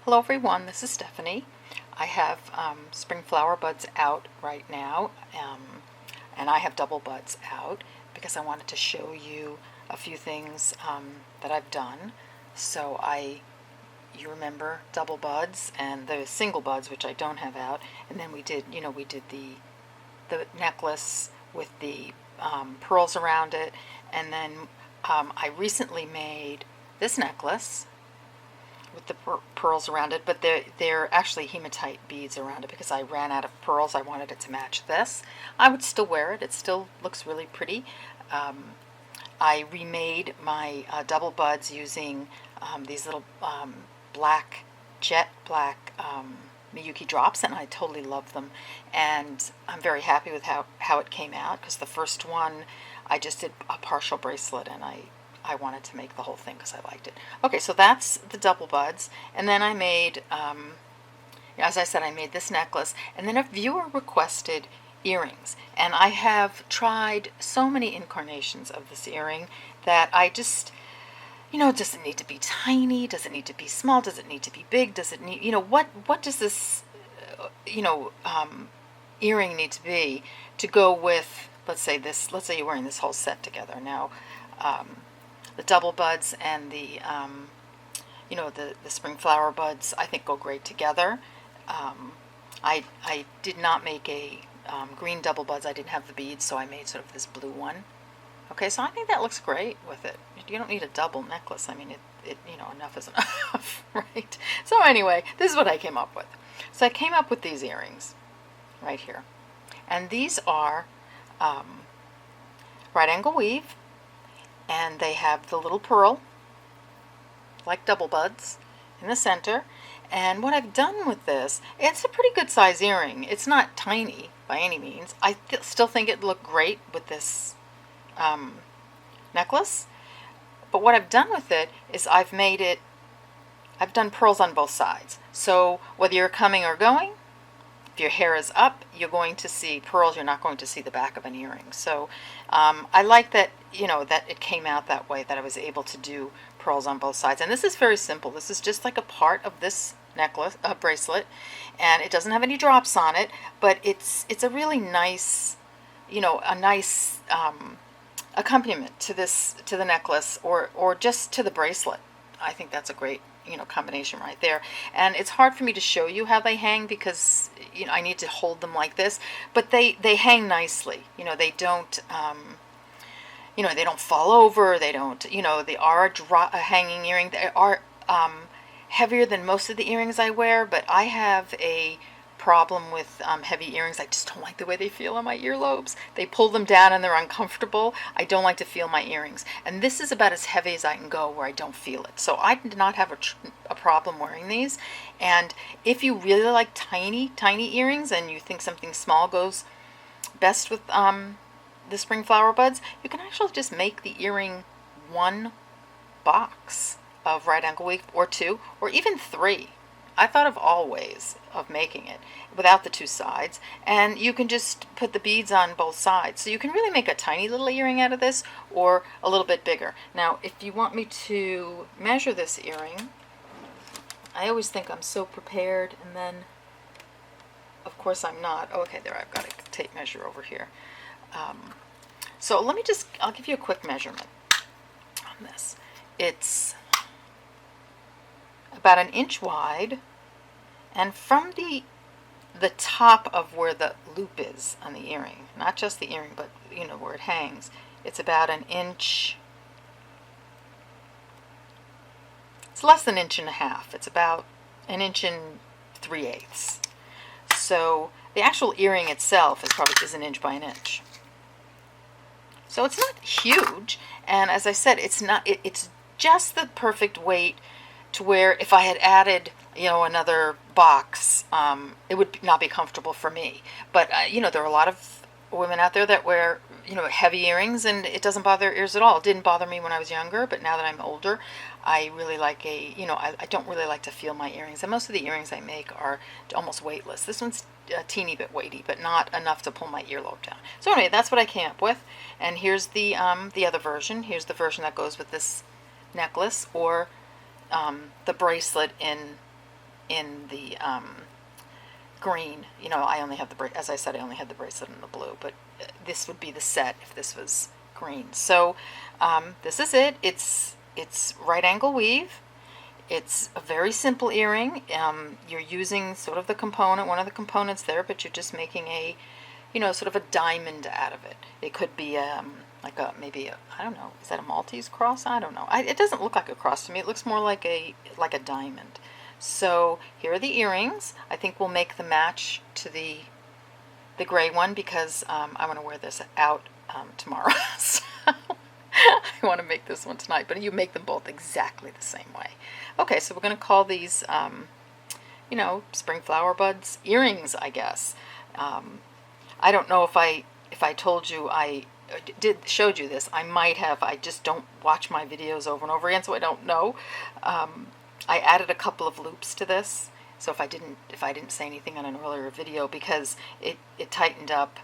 Hello everyone, this is Stephanie. I have spring flower buds out right now, and I have double buds out because I wanted to show you a few things that I've done. You remember double buds and the single buds, which I don't have out, and then we did the necklace with the pearls around it, and then I recently made this necklace with the pearls around it, but they're actually hematite beads around it because I ran out of pearls. I wanted it to match this. I would still wear it. It still looks really pretty. I remade my double buds using these little jet black Miyuki drops, and I totally love them. And I'm very happy with how it came out, because the first one I just did a partial bracelet, and I wanted to make the whole thing because I liked it. Okay, so that's the double buds. And then I made, as I said, I made this necklace. And then a viewer requested earrings. And I have tried so many incarnations of this earring that I just, does it need to be tiny? Does it need to be small? Does it need to be big? Does it need, what does this, earring need to be to go with, let's say you're wearing this whole set together. Now, the double buds and the spring flower buds, I think, go great together. I did not make a green double buds. I didn't have the beads, so I made sort of this blue one. Okay, so I think that looks great with it. You don't need a double necklace. I mean, enough is enough, right? So anyway, this is what I came up with. So I came up with these earrings right here. And these are right angle weave. And they have the little pearl, like double buds, in the center. And what I've done with this, it's a pretty good size earring. It's not tiny by any means. I still think it looked great with this necklace. But what I've done with it is I've done pearls on both sides. So whether you're coming or going, if your hair is up, you're going to see pearls. You're not going to see the back of an earring. So I like that, that it came out that way, that I was able to do pearls on both sides. And this is very simple. This is just like a part of this necklace, bracelet, and it doesn't have any drops on it, but it's a really nice, a nice accompaniment to the necklace, or just to the bracelet. I think that's a great combination right there. And it's hard for me to show you how they hang because I need to hold them like this, but they hang nicely. They don't they don't fall over. They don't, they are a hanging earring. They are heavier than most of the earrings I wear, but I have a problem with heavy earrings. I just don't like the way they feel on my earlobes. They pull them down and they're uncomfortable. I don't like to feel my earrings. And this is about as heavy as I can go where I don't feel it. So I did not have a problem wearing these. And if you really like tiny earrings and you think something small goes best with the spring flower buds, you can actually just make the earring one box of right angle weave, or two, or even three. I thought of all ways of making it without the two sides, and you can just put the beads on both sides. So you can really make a tiny little earring out of this, or a little bit bigger. Now, if you want me to measure this earring, I always think I'm so prepared, and then, of course, I'm not. Oh, okay, there, I've got a tape measure over here. So I'll give you a quick measurement on this. It's about 1 inch wide, and from the top of where the loop is on the earring, not just the earring, but where it hangs, it's about 1 inch. It's less than 1.5 inches. It's about 1 3/8 inches. So the actual earring itself is 1 inch by 1 inch. So it's not huge, and as I said, it's just the perfect weight to where if I had added, another box, it would not be comfortable for me. But, there are a lot of women out there that wear, heavy earrings, and it doesn't bother their ears at all. It didn't bother me when I was younger, but now that I'm older, I really like I don't really like to feel my earrings. And most of the earrings I make are almost weightless. This one's a teeny bit weighty, but not enough to pull my earlobe down. So anyway, that's what I came up with. And here's the other version. Here's the version that goes with this necklace, or the bracelet in in the green. You know, I only have the, as I said, I only had the bracelet in the blue, but this would be the set if this was green. So this is it. It's right angle weave. It's a very simple earring. You're using sort of the component, one of the components there, but you're just making a, you know, sort of a diamond out of it. It could be like a, maybe a, I don't know, is that a Maltese cross? I don't know. It doesn't look like a cross to me. It looks more like a diamond. So here are the earrings. I think we'll make the match to the gray one because I want to wear this out tomorrow. So I want to make this one tonight, but you make them both exactly the same way. Okay, so we're going to call these, you know, spring flower buds earrings, I guess. I don't know if I told you I showed you this. I might have. I just don't watch my videos over and over again, so I don't know. I added a couple of loops to this, so if I didn't say anything on an earlier video, because it tightened up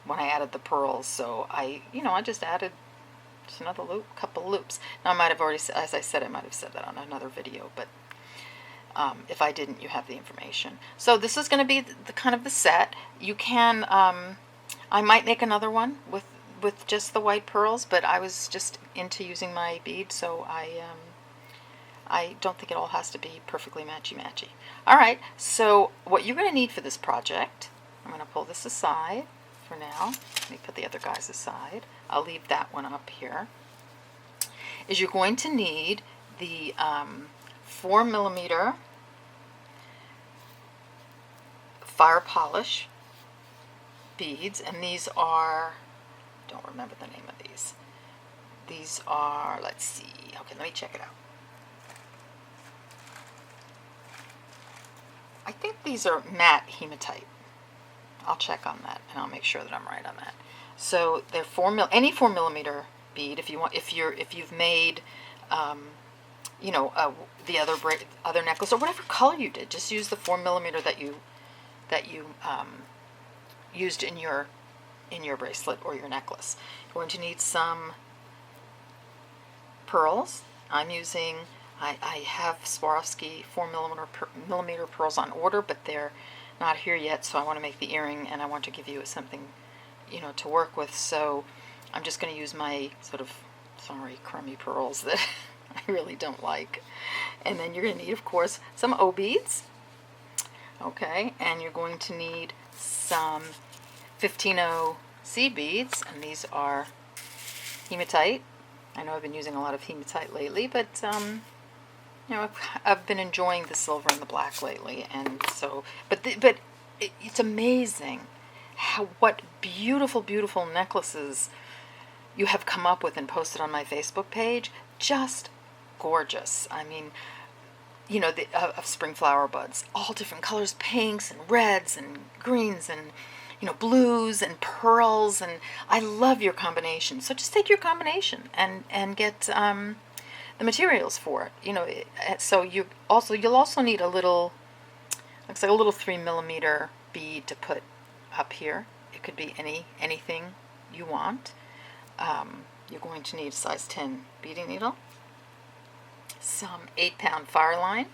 when I added the pearls. So I just added just another loop, couple loops. Now I might have already, as I said, I might have said that on another video, but if I didn't, you have the information. So this is going to be the kind of the set. You can, I might make another one with just the white pearls, but I was just into using my bead, so I don't think it all has to be perfectly matchy-matchy. All right, so what you're going to need for this project, I'm going to pull this aside for now. Let me put the other guys aside. I'll leave that one up here. Is you're going to need the 4mm fire polish beads, and these are, I don't remember the name of these. These are, let's see, okay, let me check it out. I think these are matte hematite. I'll check on that and I'll make sure that I'm right on that. So they're any 4mm bead. If you want, if you've made, you know, the other necklace or whatever color you did, just use the 4mm that you used in your bracelet or your necklace. You're going to need some pearls. I'm using, I have Swarovski 4mm pearls on order, but they're not here yet, so I want to make the earring and I want to give you something, you know, to work with. So I'm just going to use my sort of, sorry, crummy pearls that I really don't like. And then you're going to need, of course, some O beads. Okay, and you're going to need some 15-0 seed beads, and these are hematite. I know I've been using a lot of hematite lately, but you know, I've been enjoying the silver and the black lately, and so, but it's amazing what beautiful, beautiful necklaces you have come up with and posted on my Facebook page. Just gorgeous. I mean, you know, of spring flower buds, all different colors, pinks and reds and greens and, you know, blues and pearls, and I love your combination. So just take your combination and get the materials for it. You know, so you'll also need a little, looks like a little 3mm bead to put up here. It could be anything you want. You're going to need a size 10 beading needle, some 8-pound fireline,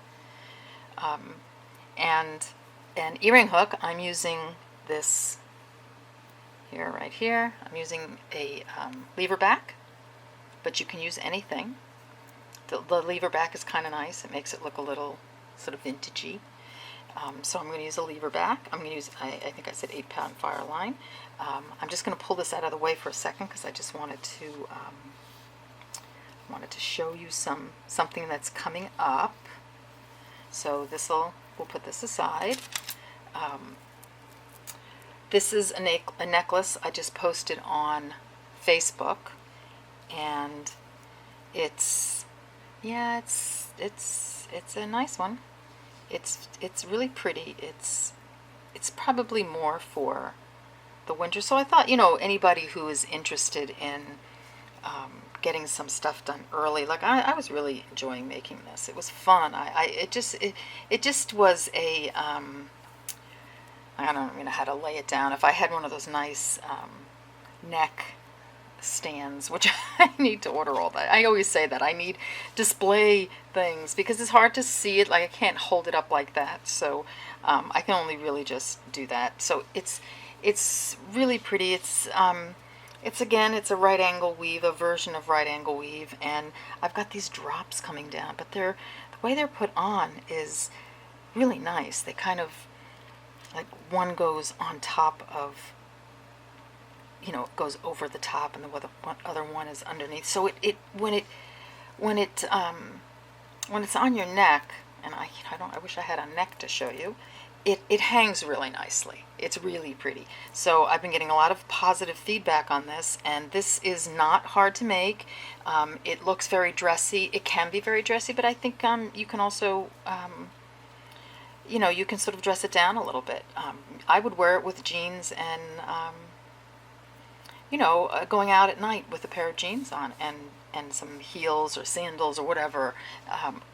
and an earring hook. I'm using this here, right here. I'm using a lever back, but you can use anything. The lever back is kind of nice. It makes it look a little sort of vintagey. So I'm going to use a lever back. I'm going to use, I think I said 8-pound fireline. I'm just going to pull this out of the way for a second because I just wanted to show you something that's coming up. So we'll put this aside. This is a necklace I just posted on Facebook, and it's a nice one. It's really pretty. It's probably more for the winter. So I thought, you know, anybody who is interested in getting some stuff done early, like I was really enjoying making this. It was fun. It just was a I don't even know how to lay it down. If I had one of those nice neck stands, which I need to order all that. I always say that I need display things because it's hard to see it. Like I can't hold it up like that, so I can only really just do that. So it's really pretty. It's again, it's a right angle weave, a version of right angle weave, and I've got these drops coming down, but the way they're put on is really nice. They kind of, like, one goes on top of, you know, it goes over the top, and the other one is underneath. So when it's on your neck, and I wish I had a neck to show you. It hangs really nicely. It's really pretty. So I've been getting a lot of positive feedback on this, and this is not hard to make. It looks very dressy. It can be very dressy, but I think you can also, you know, you can sort of dress it down a little bit. I would wear it with jeans and, you know, going out at night with a pair of jeans on and some heels or sandals or whatever,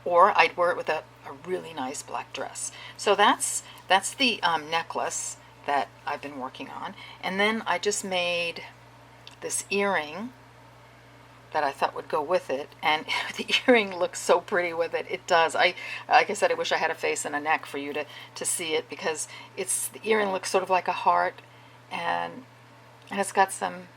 or I'd wear it with a really nice black dress. So that's the necklace that I've been working on. And then I just made this earring that I thought would go with it, and the earring looks so pretty with it. It does. Like I said, I wish I had a face and a neck for you to see it, because the earring looks sort of like a heart, and it's got some,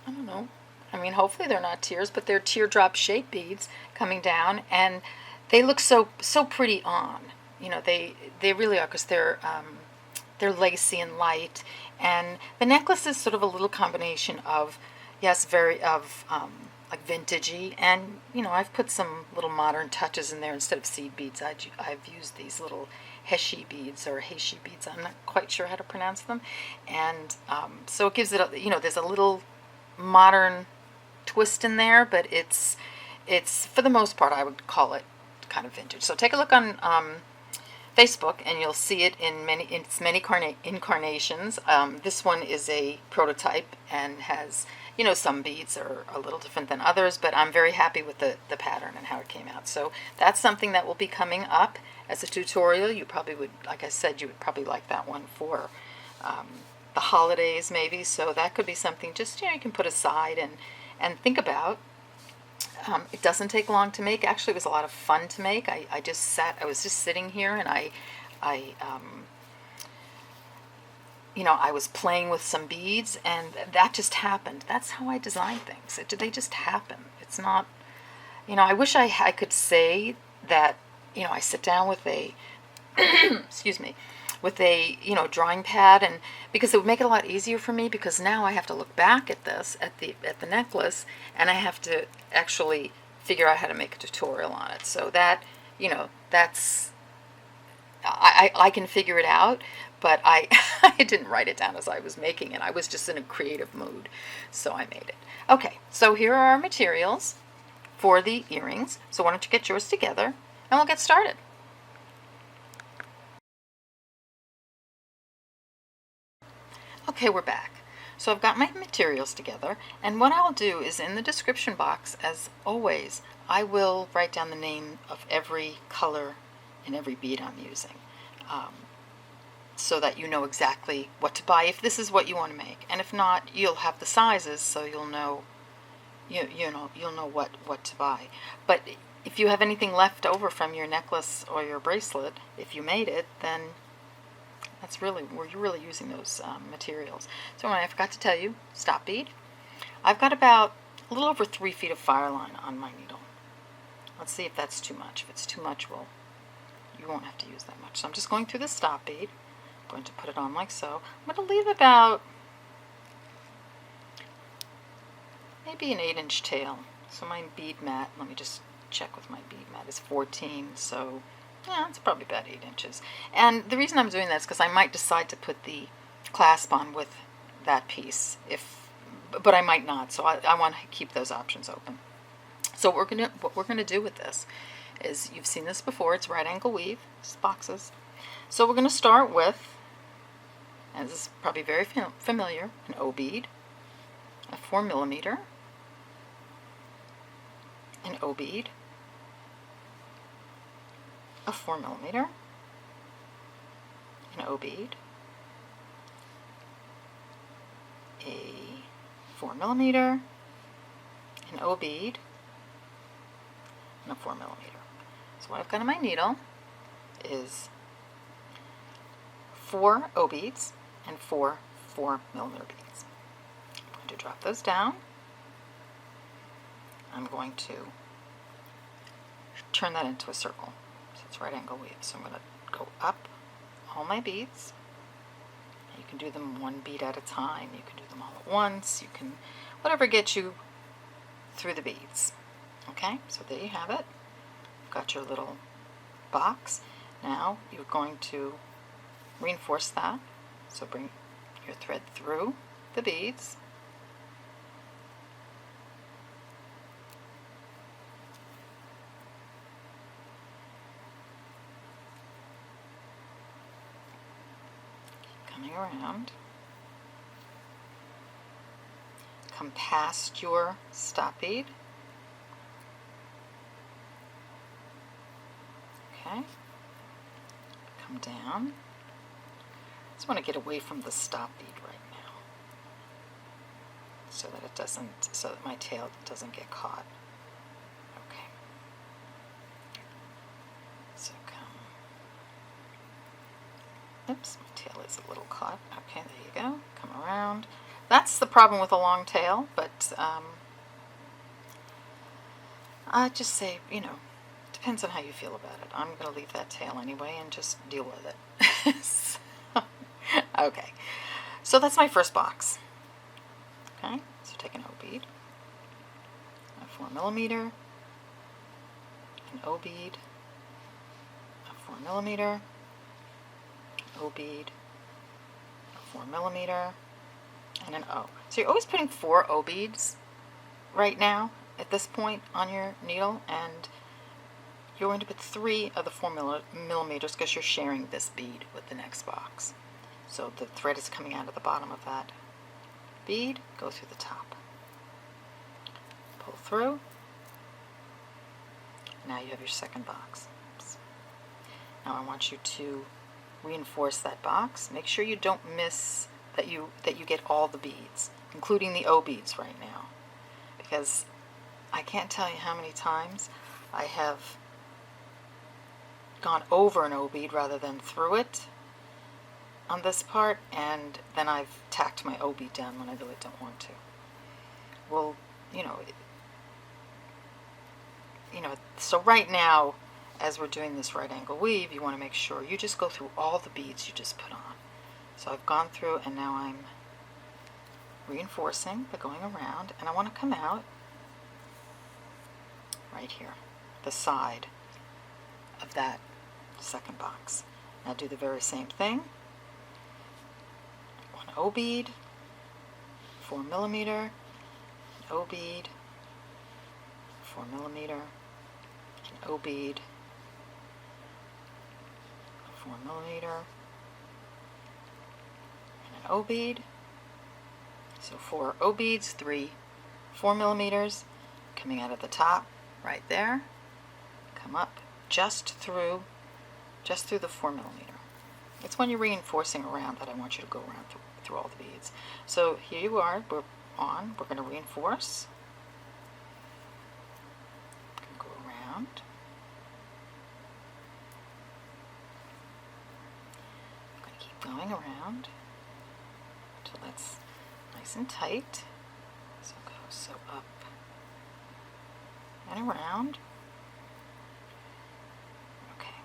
I don't know, I mean, hopefully they're not tears, but they're teardrop shaped beads coming down, and they look so pretty on. You know, they really are, because they're lacy and light, and the necklace is sort of a little combination of, yes, like vintagey, and you know, I've put some little modern touches in there. Instead of seed beads, I've used these little heishi beads, or heishi beads. I'm not quite sure how to pronounce them, and so it gives it you know, there's a little modern twist in there, but it's for the most part, I would call it kind of vintage. So take a look on Facebook, and you'll see it in its many incarnations. This one is a prototype and has, you know, some beads are a little different than others, but I'm very happy with the pattern and how it came out. So that's something that will be coming up as a tutorial. You probably would, like I said, you would probably like that one for the holidays maybe. So that could be something just, you know, you can put aside and think about. It doesn't take long to make. Actually, it was a lot of fun to make. I was just sitting here, and I you know, I was playing with some beads, and that just happened. That's how I design things. They just happen. It's not, you know, I wish I could say that, you know, I sit down with a, excuse me, with a, you know, drawing pad, and because it would make it a lot easier for me, because now I have to look back at this, at the necklace, and I have to actually figure out how to make a tutorial on it. So that, you know, that's, I can figure it out, but I didn't write it down as I was making it. I was just in a creative mood, so I made it. Okay, so here are our materials for the earrings. So why don't you get yours together, and we'll get started. Okay, we're back. So I've got my materials together, and what I'll do is, in the description box, as always, I will write down the name of every color and every bead I'm using, so that you know exactly what to buy if this is what you want to make. And if not, you'll have the sizes, so you'll know, you'll know what to buy. But if you have anything left over from your necklace or your bracelet, if you made it, then that's really, you're really using those materials. So I forgot to tell you, stop bead. I've got about a little over 3 feet of fireline on my needle. Let's see if that's too much. If it's too much, you won't have to use that much. So I'm just going through the stop bead. I'm going to put it on like so. I'm going to leave about maybe an 8-inch tail. So my bead mat, let me just check with my bead mat, is 14. So yeah, it's probably about 8 inches. And the reason I'm doing that is because I might decide to put the clasp on with that piece, but I might not. So I want to keep those options open. So what we're gonna do with this is, you've seen this before. It's right angle weave, it's boxes. So we're gonna start with, and this is probably very familiar, an O bead, a 4mm, an O bead, a 4mm, an O bead, a 4mm, an O bead, and a 4mm. So what I've got on my needle is 4 O beads and 4 4mm beads. I'm going to drop those down. I'm going to turn that into a circle. So it's right angle weave. So I'm going to go up all my beads. You can do them one bead at a time. You can do them all at once. You can, whatever gets you through the beads. Okay, so there you have it. You've got your little box. Now you're going to reinforce that. So bring your thread through the beads. Coming around. Come past your stop bead. Okay. Come down. Just want to get away from the stop bead right now, so that it doesn't, so that my tail doesn't get caught. Okay. So come. Oops, my tail is a little caught. Okay, there you go. Come around. That's the problem with a long tail, but I just say, you know, depends on how you feel about it. I'm going to leave that tail anyway and just deal with it. So, okay, so that's my first box. Okay, so take an O bead, a 4mm, an O bead, a 4mm, an O bead, a 4mm, and an O. So you're always putting 4 O beads right now at this point on your needle, and you're going to put 3 of the 4mm because you're sharing this bead with the next box. So the thread is coming out of the bottom of that bead, go through the top. Pull through. Now you have your second box. Oops. Now I want you to reinforce that box. Make sure you don't miss that you get all the beads, including the O beads right now, because I can't tell you how many times I have gone over an O bead rather than through it on this part, and then I've tacked my O bead down when I really don't want to. Well, you know, so right now, as we're doing this right angle weave, you want to make sure you just go through all the beads you just put on. So I've gone through, and now I'm reinforcing by going around, and I want to come out right here, the side of that second box. Now do the very same thing. 1 O bead, 4mm, an O bead, 4mm, an O bead, 4mm, and an O bead. So 4 O beads, 3 4mm coming out of the top right there. Come up just through the 4mm. It's when you're reinforcing around that I want you to go around through all the beads. So here you are, we're going to reinforce. Go around. I'm going to keep going around until that's nice and tight. So up and around. Okay.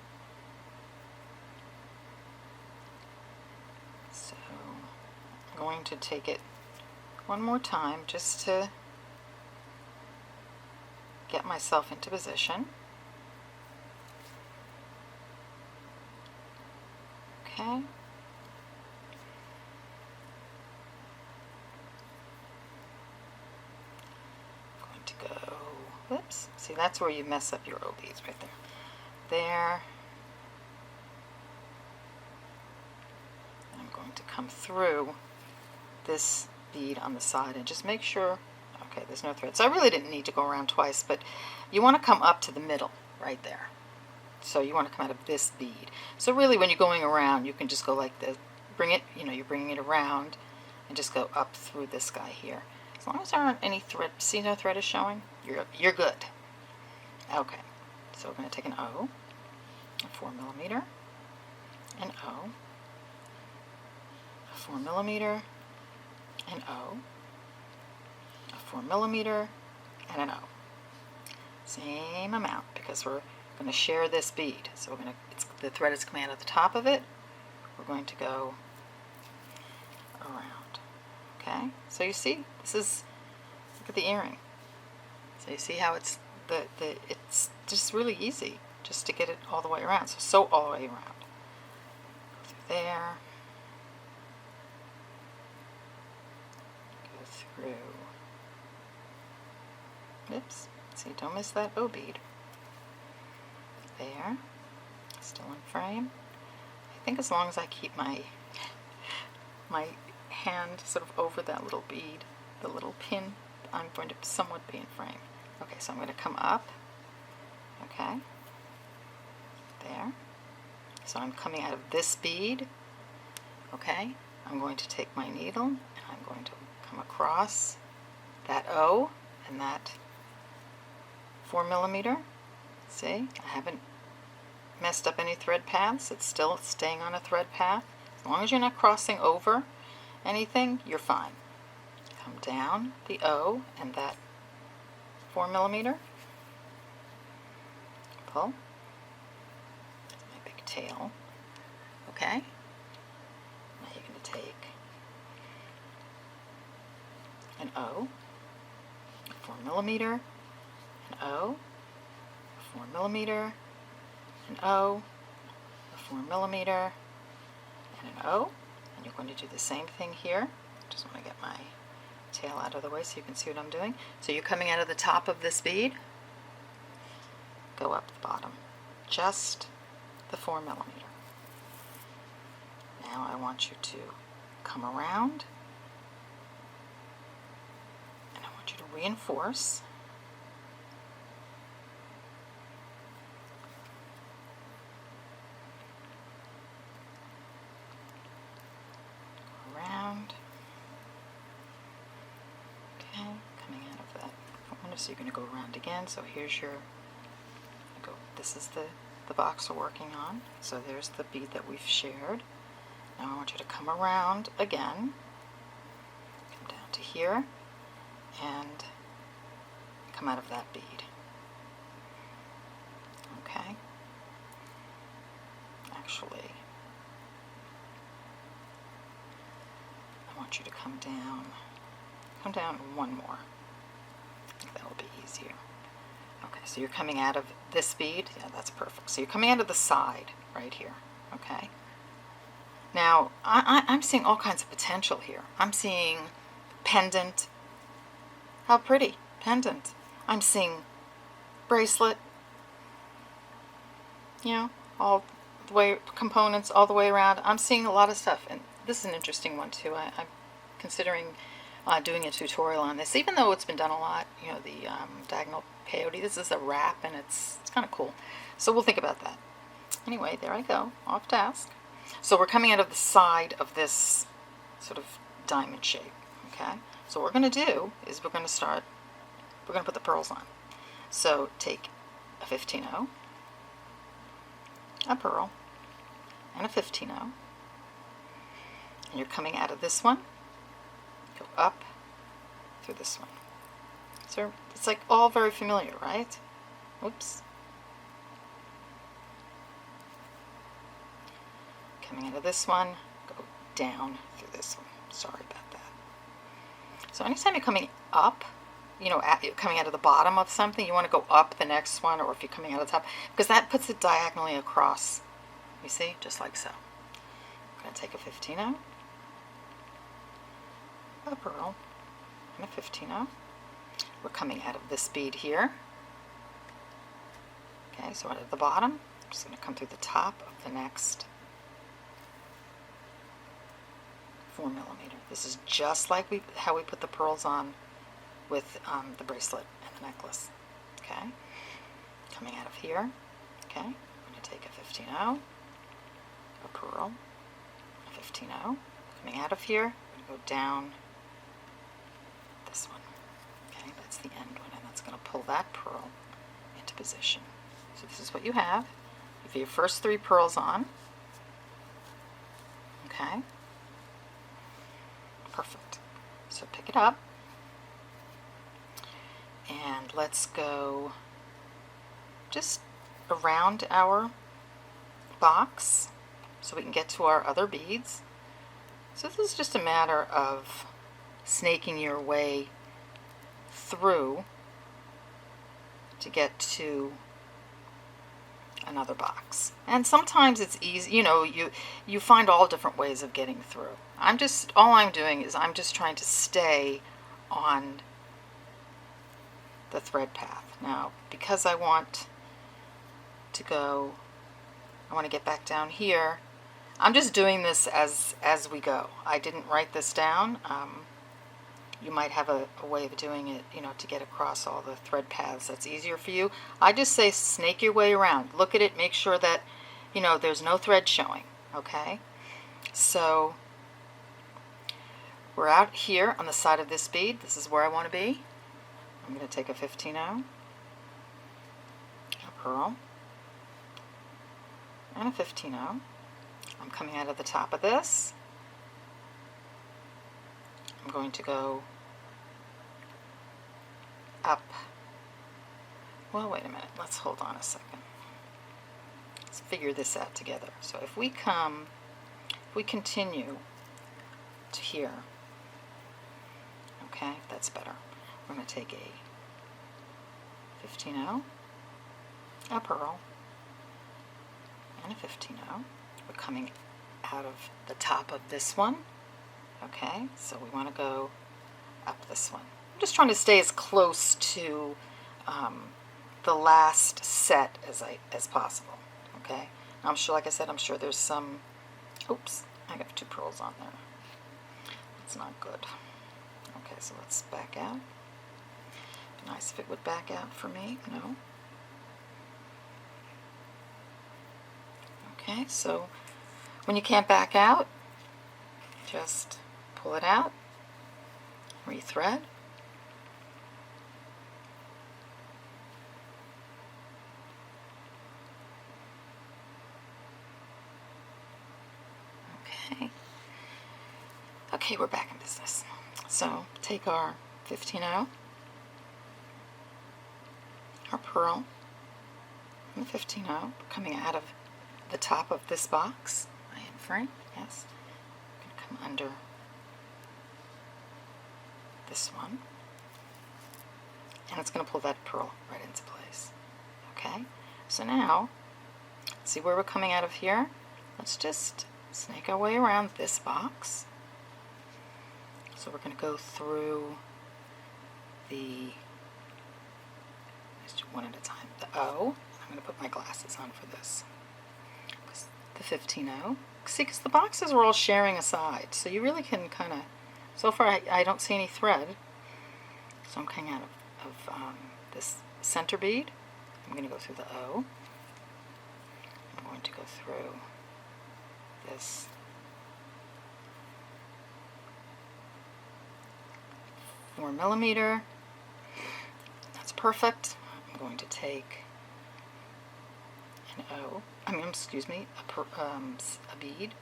So I'm going to take it one more time just to get myself into position. Okay. Whoops. See, that's where you mess up your O beads right there. There. I'm going to come through this bead on the side and just make sure, okay, there's no thread. So I really didn't need to go around twice, but you want to come up to the middle right there. So you want to come out of this bead. So really when you're going around, you can just go like this. Bring it, you're bringing it around and just go up through this guy here. As long as there aren't any thread, see no thread is showing, you're good. Okay, so we're going to take an O, a 4mm, an O, a 4mm, an O, a 4mm, and an O. Same amount because we're going to share this bead. So we're going to, the thread is coming out of the top of it. We're going to go around. Okay, so you see, this is, look at the earring. So you see how it's, it's just really easy just to get it all the way around. So sew all the way around. Go through there. Go through. Oops. See, don't miss that O bead. There. Still in frame. I think as long as I keep my hand sort of over that little bead, the little pin, I'm going to somewhat be in frame. Okay, so I'm going to come up. Okay. There. So I'm coming out of this bead. Okay. I'm going to take my needle and I'm going to come across that O and that 4mm. See, I haven't messed up any thread paths. It's still staying on a thread path. As long as you're not crossing over anything, you're fine. Come down the O and that 4mm. Pull. My big tail. Okay. Now you're going to take an O, a 4mm, an O, a 4mm, an O, a 4mm, and an O. And you're going to do the same thing here. Just want to get my tail out of the way so you can see what I'm doing. So you're coming out of the top of this bead, go up the bottom, just the 4mm. Now I want you to come around and I want you to reinforce. Around. Okay, coming out of that corner, so you're going to go around again. So here's your, this is the box we're working on. So there's the bead that we've shared. Now I want you to come around again, come down to here, and come out of that bead. Okay? Actually, I want you to come down one more. I think that will be easier. Okay, so you're coming out of this bead. Yeah, that's perfect. So you're coming out of the side right here. Okay? Now, I'm seeing all kinds of potential here. I'm seeing pendant. How pretty. Pendant. I'm seeing bracelet. You know, all the way, components all the way around. I'm seeing a lot of stuff. And this is an interesting one, too. I'm considering doing a tutorial on this, even though it's been done a lot. You know, the diagonal peyote. This is a wrap, and it's kind of cool. So we'll think about that. Anyway, there I go. Off task. So we're coming out of the side of this sort of diamond shape, okay? So what we're going to do is we're going to put the pearls on. So take a 15-0, a pearl, and a 15-0, and you're coming out of this one, go up through this one. So it's like all very familiar, right? Oops. Coming out of this one, go down through this one. Sorry about that. So anytime you're coming up, you know, coming out of the bottom of something, you want to go up the next one, or if you're coming out of the top, because that puts it diagonally across. You see? Just like so. I'm going to take a 15-0, a pearl, and a 15-0. We're coming out of this bead here. Okay, so out of the bottom, I'm just going to come through the top of the next 4mm. This is just like how we put the pearls on with the bracelet and the necklace. Okay, coming out of here. Okay, I'm going to take a 15-0, a pearl, a 15-0. Coming out of here, I'm going to go down this one. Okay, that's the end one, and that's going to pull that pearl into position. So this is what you have. You have your first 3 pearls on. Okay, perfect. So pick it up, and let's go just around our box so we can get to our other beads. So this is just a matter of snaking your way through to get to another box. And sometimes it's easy, you know, you find all different ways of getting through. All I'm doing is I'm just trying to stay on the thread path. Now, because I want to get back down here, I'm just doing this as we go. I didn't write this down. You might have a way of doing it, you know, to get across all the thread paths that's easier for you. I just say snake your way around. Look at it, make sure that, you know, there's no thread showing, okay? So we're out here on the side of this bead. This is where I want to be. I'm going to take a 15-0, a pearl, and a 15-0. I'm coming out of the top of this. I'm going to go up. Well, wait a minute. Let's hold on a second. Let's figure this out together. So if we continue to here, okay, that's better. We're going to take a 15-0, a pearl, and a 15-0. We're coming out of the top of this one. Okay, so we want to go up this one. I'm just trying to stay as close to the last set as possible. Okay, now I'm sure, like I said, I'm sure there's some. Oops, I got 2 pearls on there. That's not good. Okay, so let's back out. Be nice if it would back out for me. No. Okay, so when you can't back out, just pull it out, rethread, okay, we're back in business. So take our 15-0, our pearl, and the 15-0 coming out of the top of this box. I am frame, yes. I'm going to come under this one, and it's going to pull that pearl right into place. Okay, so now, see where we're coming out of here? Let's just snake our way around this box. So we're going to go through let's do one at a time, the O. I'm going to put my glasses on for this. The 15-0. See, because the boxes are all sharing a side, so you really can kind of, so far I don't see any thread, so I'm coming out of this center bead. I'm going to go through the O. I'm going to go through this 4mm. That's perfect. I'm going to take an O. Excuse me, a bead,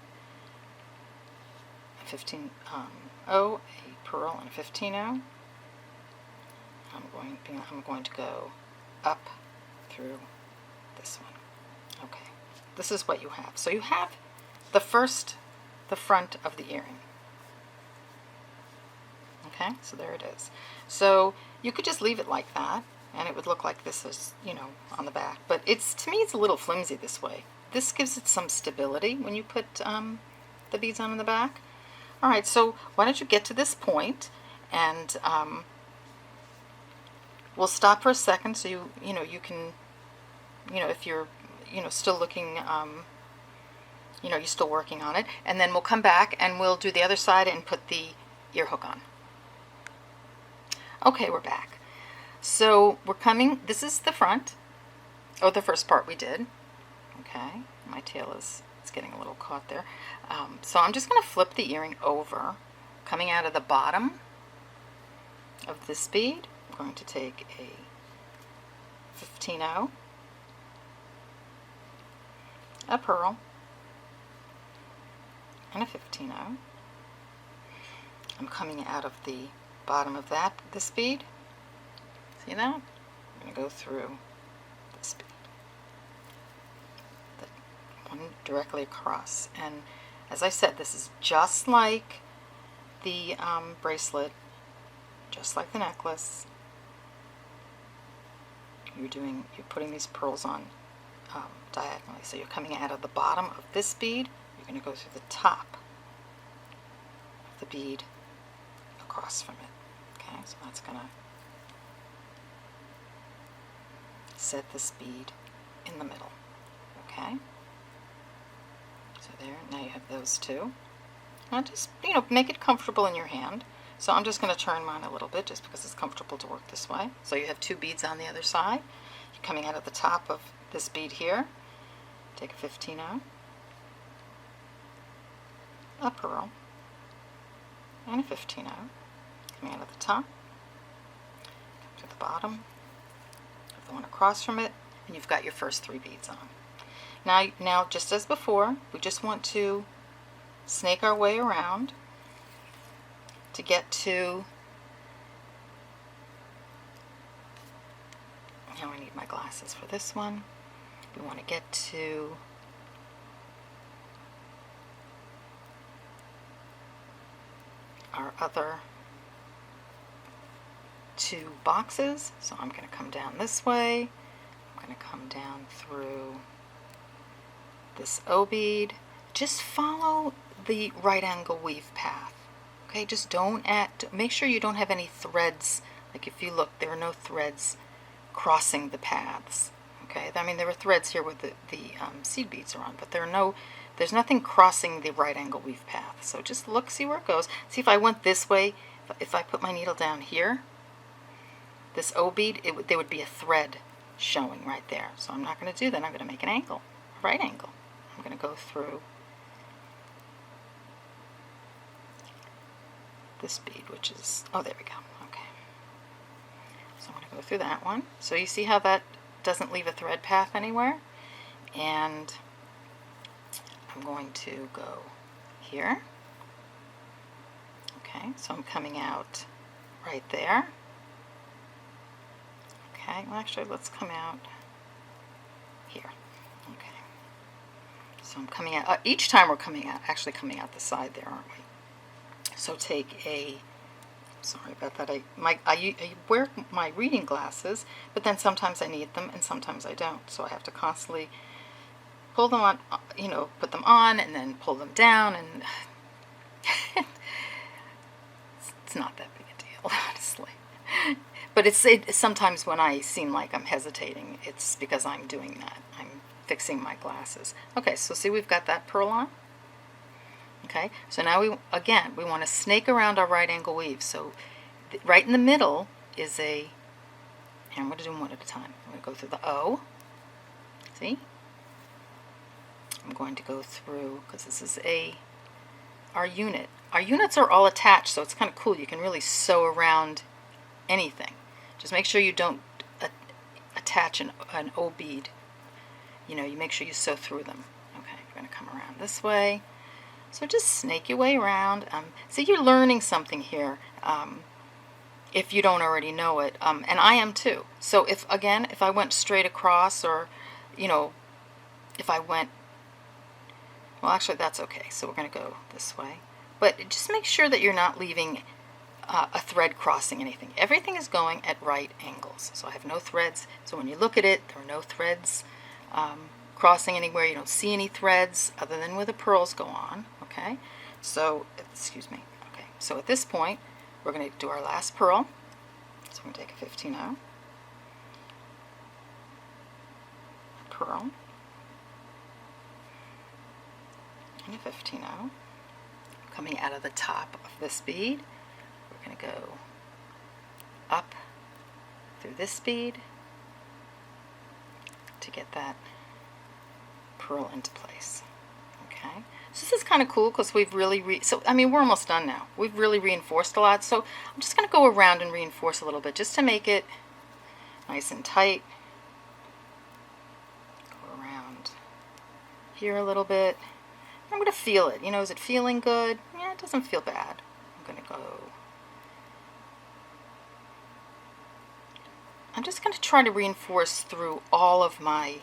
a 15 O, a pearl, and a 15-0. I'm going to go up through this one. Okay, this is what you have. So you have the front of the earring. Okay, so there it is. So you could just leave it like that, and it would look like this is, you know, on the back. But to me, it's a little flimsy this way. This gives it some stability when you put the beads on in the back. All right, so why don't you get to this point, and we'll stop for a second so you can, if you're, still looking, you're still working on it, and then we'll come back and we'll do the other side and put the ear hook on. Okay, we're back. So we're coming, this is the front, the first part we did. Okay, my tail is getting a little caught there. So I'm just going to flip the earring over, coming out of the bottom of this bead, I'm going to take a 15-0, a pearl, and a 15-0. I'm coming out of the bottom of this bead. See that? I'm going to go through this bead, the one directly across. And as I said, this is just like the bracelet, just like the necklace. You're putting these pearls on diagonally. So you're coming out of the bottom of this bead. You're going to go through the top of the bead across from it. Okay, so that's going to set this bead in the middle. Okay, so there. Now you have those two. Now just make it comfortable in your hand. So I'm just going to turn mine a little bit just because it's comfortable to work this way. So you have two beads on the other side. You're coming out of the top of this bead here. Take a 15-0, a pearl, and a 15-0. Coming out of the top, come to the bottom of the one across from it, and you've got your first three beads on. Now just as before, we just want to snake our way around to get to, now I need my glasses for this one. We want to get to our other two boxes. So I'm going to come down this way. I'm going to come down through this O bead. Just follow the right angle weave path. Okay, just make sure you don't have any threads. Like if you look, there are no threads crossing the paths. Okay, I mean there are threads here where the seed beads are on, but there's nothing crossing the right angle weave path. So just look, see where it goes. See if I went this way, if I put my needle down here, this O bead, there would be a thread showing right there. So I'm not going to do that. I'm going to make an angle, a right angle. I'm going to go through this bead, which is, oh, there we go. Okay. So I'm going to go through that one. So you see how that doesn't leave a thread path anywhere? And I'm going to go here. Okay, so I'm coming out right there. Okay, well actually let's come out here. Okay. So I'm coming out, each time we're actually coming out the side there, aren't we? So take sorry about that, I wear my reading glasses, but then sometimes I need them and sometimes I don't. So I have to constantly pull them on, put them on and then pull them down, and it's not that big a deal, honestly. But it's sometimes when I seem like I'm hesitating, it's because I'm doing that. I'm fixing my glasses. Okay, so see we've got that pearl on. Okay, so now we want to snake around our right angle weave. So right in the middle is and I'm going to do them one at a time. I'm going to go through the O. See? I'm going to go through, because this is our unit. Our units are all attached, so it's kind of cool. You can really sew around anything. Just make sure you don't attach an O bead. You make sure you sew through them. Okay, we're going to come around this way. So just snake your way around. See, you're learning something here if you don't already know it, and I am too. So if I went straight across, or if I went, well actually that's okay. So we're going to go this way. But just make sure that you're not leaving a thread crossing anything. Everything is going at right angles. So I have no threads. So when you look at it, there are no threads crossing anywhere. You don't see any threads other than where the pearls go on. Okay, so excuse me. Okay, so at this point we're going to do our last pearl. So I'm going to take a 15-0, pearl, and a 15-0. Coming out of the top of this bead, we're going to go up through this bead to get that pearl into place. Okay, So this is kind of cool because we've really, I mean, we're almost done now. We've really reinforced a lot. So I'm just going to go around and reinforce a little bit just to make it nice and tight. Go around here a little bit. I'm going to feel it. You know, is it feeling good? Yeah, it doesn't feel bad. I'm going to go. I'm just going to try to reinforce through all of my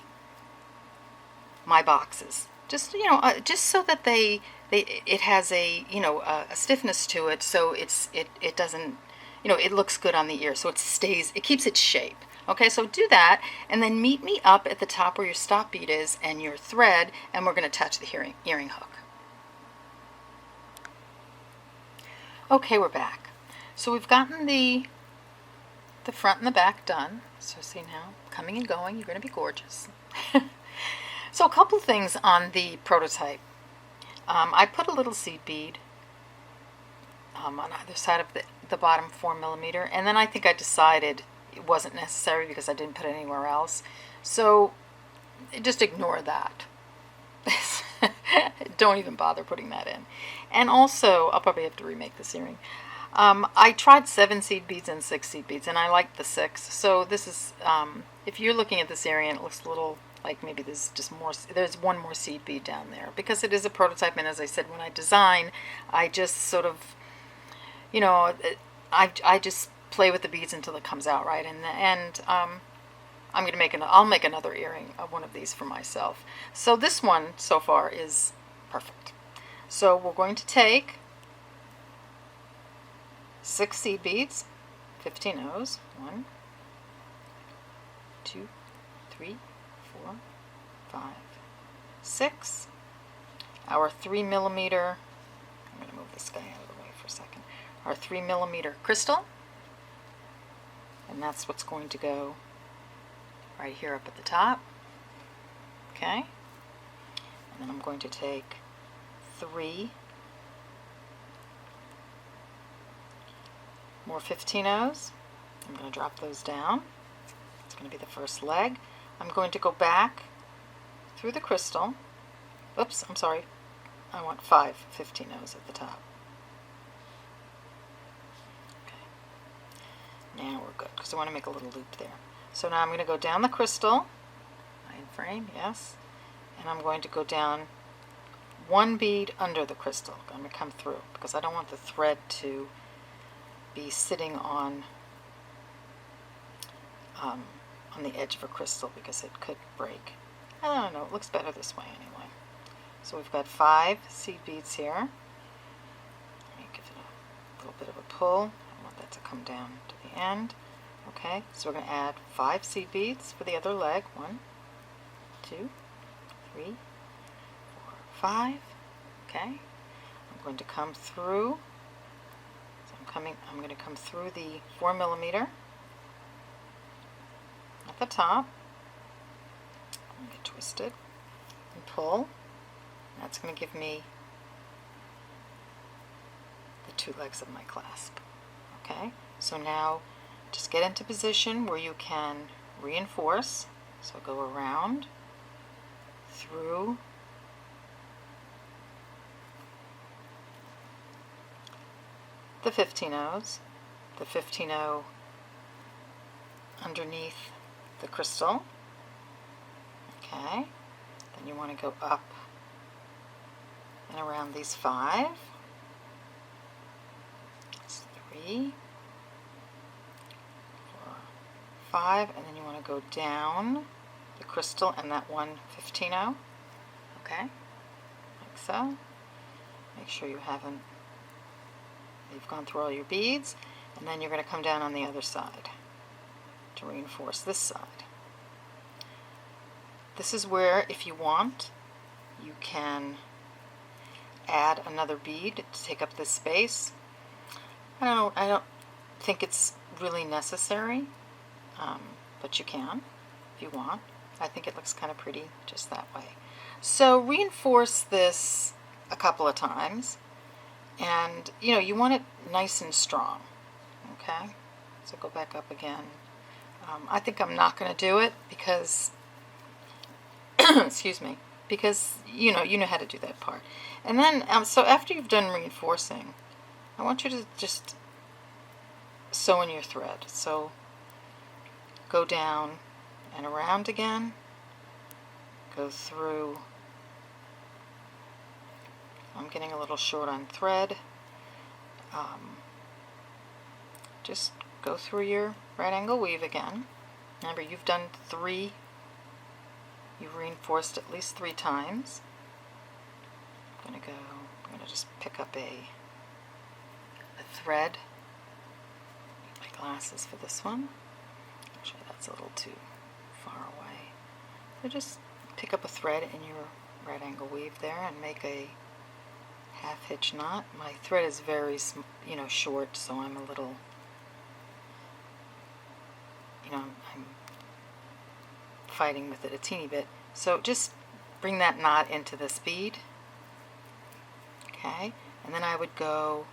boxes. Just, you know, just so that it has a, you know, a stiffness to it, so it doesn't, you know, it looks good on the ear, so it keeps its shape. Okay, so do that, and then meet me up at the top where your stop bead is and your thread, and we're going to attach the earring hook. Okay, we're back. So we've gotten the front and the back done. So see now, coming and going, you're going to be gorgeous. So a couple things on the prototype. I put a little seed bead on either side of the bottom 4mm, and then I think I decided it wasn't necessary because I didn't put it anywhere else. So just ignore that. Don't even bother putting that in. And also, I'll probably have to remake this earring. I tried 7 seed beads and 6 seed beads, and I liked the 6. So this is, if you're looking at this earring, it looks a little like maybe there's just more, there's one more seed bead down there, because it is a prototype, and as I said, when I design, I just sort of, you know, I just play with the beads until it comes out right. In the end, I'll make another earring of one of these for myself. So this one so far is perfect. So we're going to take 6 seed beads, 15 O's, 1, 2, 3, 4, 5, 6. Our 3mm, I'm going to move this guy out of the way for a second. Our 3mm crystal, and that's what's going to go right here up at the top. Okay, and then I'm going to take 3 more 15 O's. I'm going to drop those down. It's going to be the first leg. I'm going to go back through the crystal. Oops, I'm sorry. I want 5 15 O's at the top. Okay. Now we're good, because I want to make a little loop there. So now I'm going to go down the crystal, line frame, yes, and I'm going to go down 1 bead under the crystal. I'm going to come through, because I don't want the thread to be sitting on the edge of a crystal, because it could break. I don't know, it looks better this way anyway. So we've got 5 seed beads here. Let me give it a little bit of a pull. I want that to come down to the end. Okay, so we're going to add 5 seed beads for the other leg. 1, 2, 3, 4, 5. Okay, I'm going to come through. So I'm going to come through the 4mm at the top. I'm going to get twisted and pull. That's going to give me the 2 legs of my clasp. Okay, so now just get into position where you can reinforce. So go around through the 15 O's, the 15 O underneath the crystal. Okay, then you want to go up and around these 5. That's 3, 4, 5, and then you want to go down the crystal and that 1 15 O. Okay, like so. Make sure you've gone through all your beads, and then you're going to come down on the other side to reinforce this side. This is where, if you want, you can add another bead to take up this space. I don't think it's really necessary, but you can if you want. I think it looks kind of pretty just that way. So reinforce this a couple of times, and you want it nice and strong. Okay, so go back up again. I think I'm not going to do it because excuse me, because you know how to do that part. And then, so after you've done reinforcing, I want you to just sew in your thread. So go down and around again, go through. I'm getting a little short on thread. Just go through your right angle weave again. Remember, you've done 3, you've reinforced at least 3 times. I'm going to just pick up a thread. Need my glasses for this one. Actually, that's a little too far away. So just pick up a thread in your right angle weave there and make a half hitch knot. My thread is very, short, so I'm a little, I'm fighting with it a teeny bit. So just bring that knot into this bead. Okay, and then I would go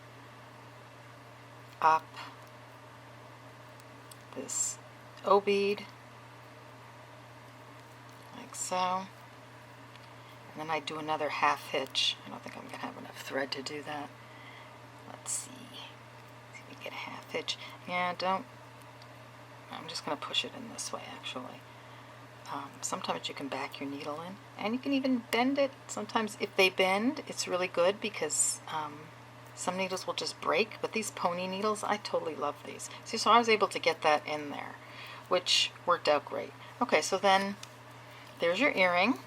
up this O bead, like so, and then I do another half hitch. I don't think I'm going to have enough thread to do that. Let's see if we get a half hitch. Yeah, I'm just going to push it in this way, actually. Sometimes you can back your needle in, and you can even bend it. Sometimes if they bend, it's really good, because some needles will just break, but these pony needles, I totally love these. See, so I was able to get that in there, which worked out great. Okay, so then there's your earring.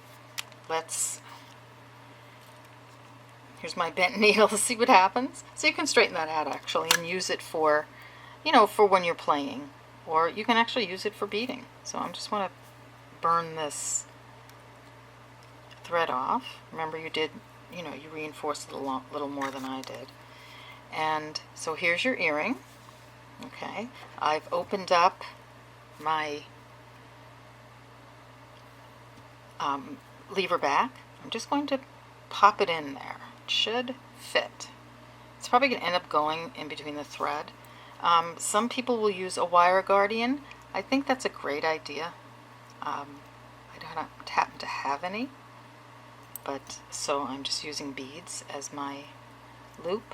Here's my bent needle to see what happens. So you can straighten that out, actually, and use it for, for when you're playing, or you can actually use it for beading. So I just want to burn this thread off. Remember, you did, you reinforced it a little more than I did. And so here's your earring. Okay, I've opened up my lever back. I'm just going to pop it in there. It should fit. It's probably going to end up going in between the thread. Some people will use a wire guardian. I think that's a great idea. I don't happen to have any, but so I'm just using beads as my loop.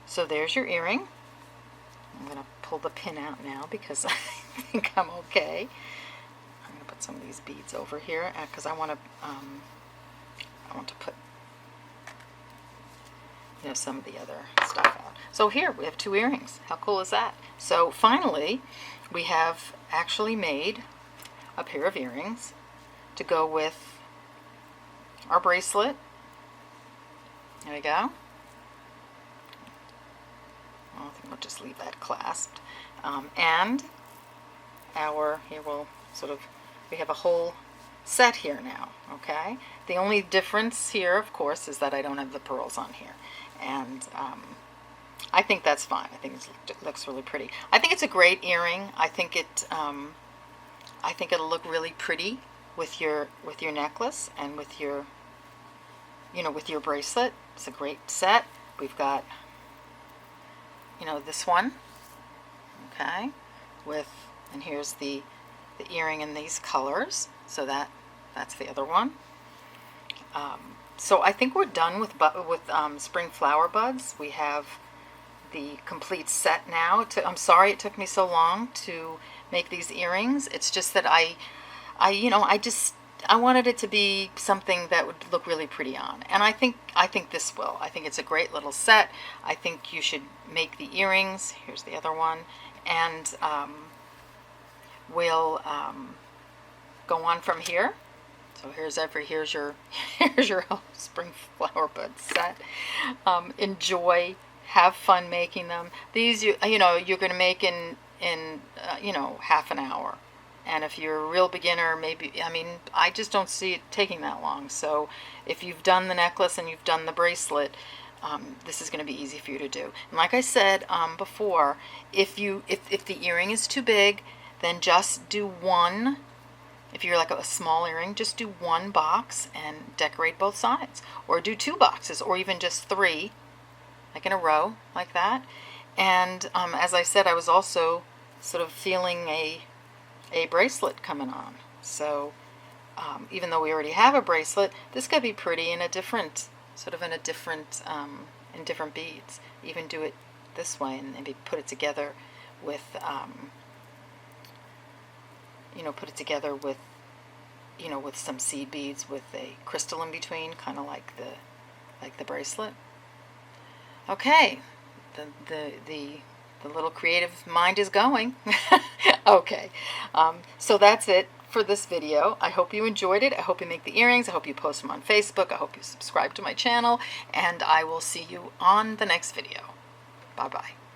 So there's your earring. I'm going to pull the pin out now because I think I'm okay. I'm going to put some of these beads over here because I want to put some of the other stuff out. So here we have 2 earrings. How cool is that? So finally, we have actually made a pair of earrings to go with our bracelet. There we go. I think we'll just leave that clasped. And we have a whole set here now, okay? The only difference here, of course, is that I don't have the pearls on here. And I think that's fine. I think it looks really pretty. I think it's a great earring. I think it'll look really pretty with your necklace and with your bracelet. It's a great set. We've got this one, okay, and here's the earring in these colors. So that's the other one. So I think we're done with spring flower buds. We have the complete set now. I'm sorry it took me so long to make these earrings. It's just that I wanted it to be something that would look really pretty on, and I think this will. I think it's a great little set. I think you should make the earrings. Here's the other one, and we'll go on from here. So here's your whole spring flower bud set. Enjoy, have fun making them. These you're going to make in half an hour. And if you're a real beginner, maybe, I just don't see it taking that long. So if you've done the necklace and you've done the bracelet, this is going to be easy for you to do. And like I said before, if the earring is too big, then just do one. If you're like a small earring, just do one box and decorate both sides. Or do 2 boxes, or even just 3, like in a row, like that. And as I said, I was also sort of feeling a bracelet coming on. So even though we already have a bracelet, this could be pretty in a different, in different beads. Even do it this way and maybe put it together with, put it together with, with some seed beads with a crystal in between, kind of like the bracelet. Okay, the little creative mind is going. Okay, so that's it for this video. I hope you enjoyed it. I hope you make the earrings. I hope you post them on Facebook. I hope you subscribe to my channel, and I will see you on the next video. Bye-bye.